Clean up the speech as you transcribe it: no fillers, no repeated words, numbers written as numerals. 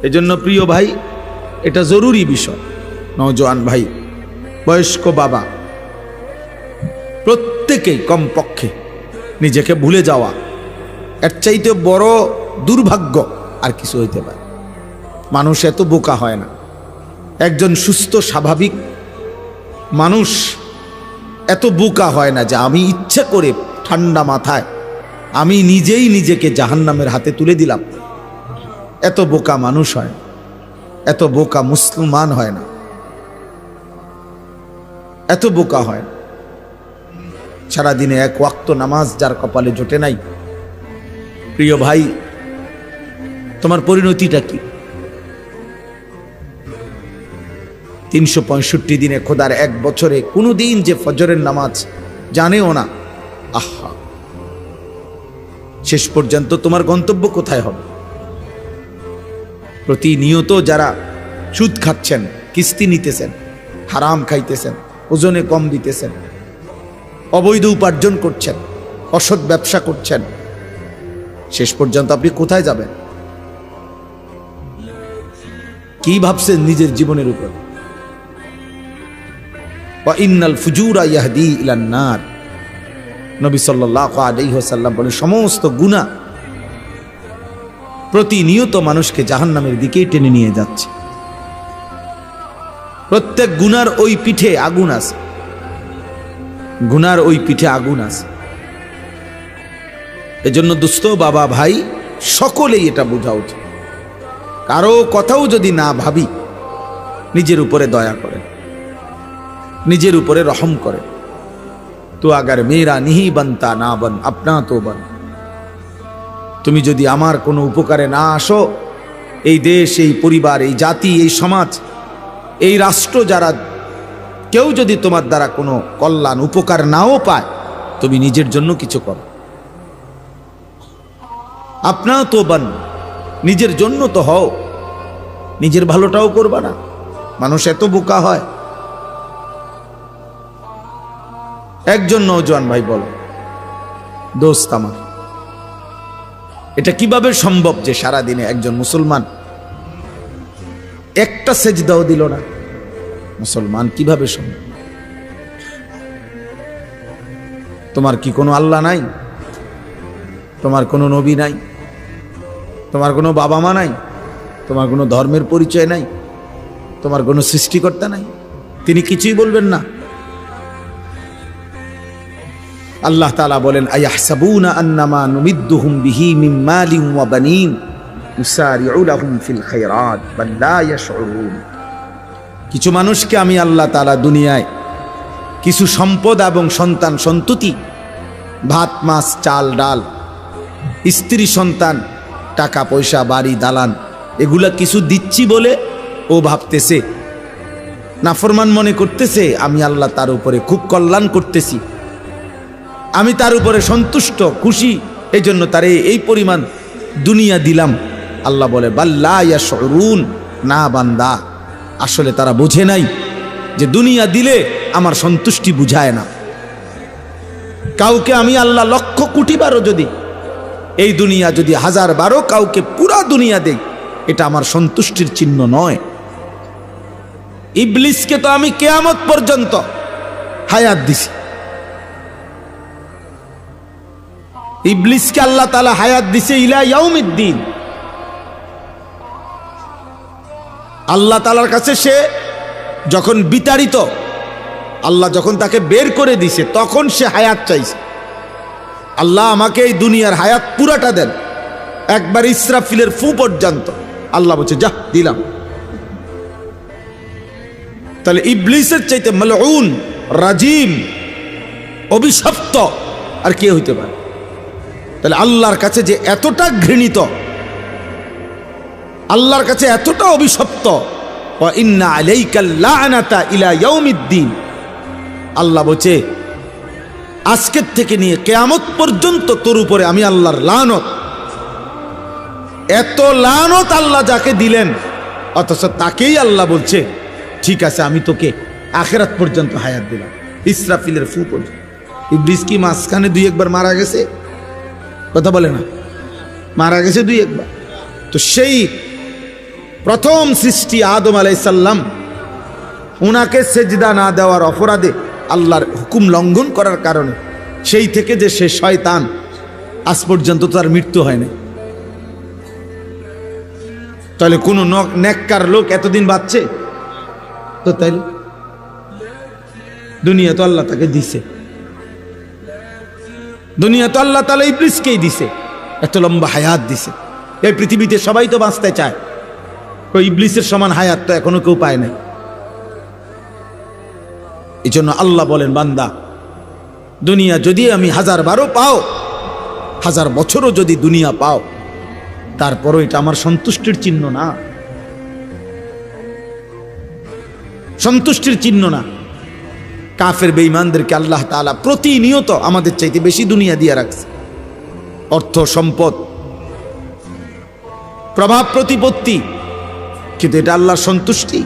এজন্য প্রিয় ভাই, এটা জরুরি বিষয়। নওজোয়ান ভাই, বয়স্ক বাবা, প্রত্যেকেই কমপক্ষে নিজেকে ভুলে যাওয়া, এর চাইতে বড় দুর্ভাগ্য আর কিছু হইতে পারে। মানুষ এত বোকা হয় না। একজন সুস্থ স্বাভাবিক মানুষ এত বোকা হয় না যে আমি ইচ্ছে করে ঠান্ডা মাথায় আমি নিজেই নিজেকে জাহান্নামের হাতে তুলে দিলাম। এত বোকা মানুষ হয় না, এত বোকা মুসলমান হয় না, এত বোকা হয় না। সারাদিনে এক ওয়াক্ত নামাজ যার কপালে জোটে নাই, প্রিয় ভাই, তোমার পরিণতিটা কি? 365 দিনে, খোদার এক বছরে কোনো দিন যে ফজরের নামাজ জানেও না, আহা, শেষ পর্যন্ত তোমার গন্তব্য কোথায় হবে? প্রতিনিয়ত যারা সুদ খাচ্ছেন, কিস্তি নিতেছেন, হারাম খাইতেছেন, ওজনে কম দিতেছেন, অবৈধ উপার্জন করছেন, অসৎ ব্যবসা করছেন, শেষ পর্যন্ত আপনি কোথায় যাবেন? কি ভাবছেন নিজের জীবনের উপর? ওয়া ইন্নাল ফুজুরা ইয়াহদি ইলান নার, নবী সাল্লাল্লাহু আলাইহি ওয়াসাল্লাম বলেন, সমস্ত গুনাহ প্রতিনিয়ত মানুষকে জাহান্নামের দিকেই টেনে নিয়ে যাচ্ছে। প্রত্যেক গুনার ওই পিঠে আগুন আছে, গুনার ওই পিঠে আগুন আছে। এজন্য দোস্ত, বাবা, ভাই, সকলেই এটা বোঝা উচিত। কারো কথাও যদি না ভাবি, নিজের উপরে দয়া করে, নিজের উপরে রহম করে। তো আগার মেরা নিহি বানতা না বন আপনা তো বন, তুমি যদি আমার কোনো উপকারে না আসো, এই দেশ, এই পরিবার, এই জাতি, এই সমাজ, এই রাষ্ট্র, যারা কেউ যদি তোমার দ্বারা কোনো কল্যাণ উপকার নাও পায়, তুমি নিজের জন্য কিছু করো। আপনা তো বন, নিজের জন্য তো হও, নিজের ভালোটাও করবা না। মানুষ এত বোকা হয়। একজন নওজোয়ান ভাই বলো, দোস্ত আমার, এটা কিভাবে সম্ভব যে সারাদিনে একজন মুসলমান একটা সেজদাও দিল না? মুসলমান কিভাবে সম্ভব? তোমার কি কোনো আল্লাহ নাই? তোমার কোনো নবী নাই? তোমার কোনো বাবা মা নাই? তোমার কোনো ধর্মের পরিচয় নাই? তোমার কোনো সৃষ্টিকর্তা নাই? তিনি কিছুই বলবেন না? আল্লাহ তাআলা বলেন, আয়াহসাবুনা আন্নামা নুমিদ্দুহুম বিহি মিন মালিন ওয়া বানিন নুসারিউ লাহুম ফিল খায়রাত বাল লা ইয়াশউরুন। কিছু মানুষকে আমি আল্লাহ তাআলা দুনিয়ায় কিছু সম্পদ এবং সন্তান সন্ততি, ভাত মাছ চাল ডাল, স্ত্রী সন্তান, টাকা পয়সা, বাড়ি দালান, এগুলা কিছু দিচ্ছি বলে ও ভাবতেছে, নাফরমান মনে করতেছে আমি আল্লাহ তার উপরে খুব কল্যাণ করতেছি, আমি তার উপরে সন্তুষ্ট, খুশি, এই জন্য তারে এই পরিমাণ দুনিয়া দিলাম। আল্লাহ বলে, বাল লা ইয়াশউরুন, না বান্দা, আসলে তারা বোঝে নাই যে দুনিয়া দিলে আমার সন্তুষ্টি বুঝায় না। কাউকে আমি আল্লাহ লক্ষ কোটি বারও যদি এই দুনিয়া, যদি 1000 বারও কাউকে পুরা দুনিয়া দেই, এটা আমার সন্তুষ্টির চিহ্ন নয়। ইবলিসকে তো আমি কিয়ামত পর্যন্ত হায়াত দিছি। ইবলিসকে আল্লাহ তাআলা হায়াত দিছে ইলা ইয়াউমিদ্দিন। আল্লাহ তাআলার কাছে সে যখন বিতাড়িত, আল্লাহ যখন তাকে বের করে দিছে, তখন সে হায়াত চাইছে। আল্লাহ আমাকে এই দুনিয়ার হায়াত পুরাটা দেন, একবার ইসরাফিলের ফু পর্যন্ত। আল্লাহ বলছে, যা দিলাম। তাহলে ইবলিসের চাইতে মালউন, রাজিম, অভিশপ্ত আর কে হইতে পারে? তাহলে আল্লাহর কাছে যে এতটা ঘৃণিত, আল্লাহর কাছে এতটা অভিশপ্ত, ওয়া ইন্না আলাইকাল লা'নাতা ইলা ইয়াউমিদ্দিন। আল্লাহ বলছে, আজকের থেকে নিয়ে কিয়ামত পর্যন্ত তোর উপরে আমি আল্লাহর লানত। এত লানত আল্লাহ যাকে দিলেন, অথচ তাকেই আল্লাহ বলছে, ঠিক আছে আমি তোকে আখিরাত পর্যন্ত হায়াত দিলাম, ইসরাফিলের ফু পর্যন্ত। ইবলিস কি মাঝখানে 2-1 মারা গেছে? কথা বলে না, মারা গেছে 2-1 বার। তো সেই প্রথম সৃষ্টি আদম আলাইহিস সালাম, উনাকে সেজদা না দেওয়ার অপরাধে, আল্লাহর হুকুম লঙ্ঘন করার কারণে, সেই থেকে যে সে শয়তান, আজ পর্যন্ত তার মৃত্যু হয়নি। তাহলে কোন নেককার লোক এতদিন বাঁচছে? তো তাইলে দুনিয়া তো আল্লাহ তাকে দিছে, দুনিয়া তো আল্লাহ তাআলা ইবলিসকেই দিছে, এত লম্বা হায়াত দিছে। এই পৃথিবীতে সবাই তো বাঁচতে চায়, ওই ইবলিসের সমান হায়াত তো এখনো কেউ পায় নাই। এই জন্য আল্লাহ বলেন, বান্দা দুনিয়া যদি আমি 1000 পাও, 1000 বছরও যদি দুনিয়া পাও, তারপরও এটা আমার সন্তুষ্টির চিহ্ন না, সন্তুষ্টির চিহ্ন না। কাফের বেঈমানদেরকে আল্লাহ তাআলা প্রতিনিয়ত আমাদের চাইতে বেশি দুনিয়া দিয়ে রাখছে, অর্থ সম্পদ, প্রভাব প্রতিপত্তি, কিন্তু এটা আল্লাহর সন্তুষ্টি।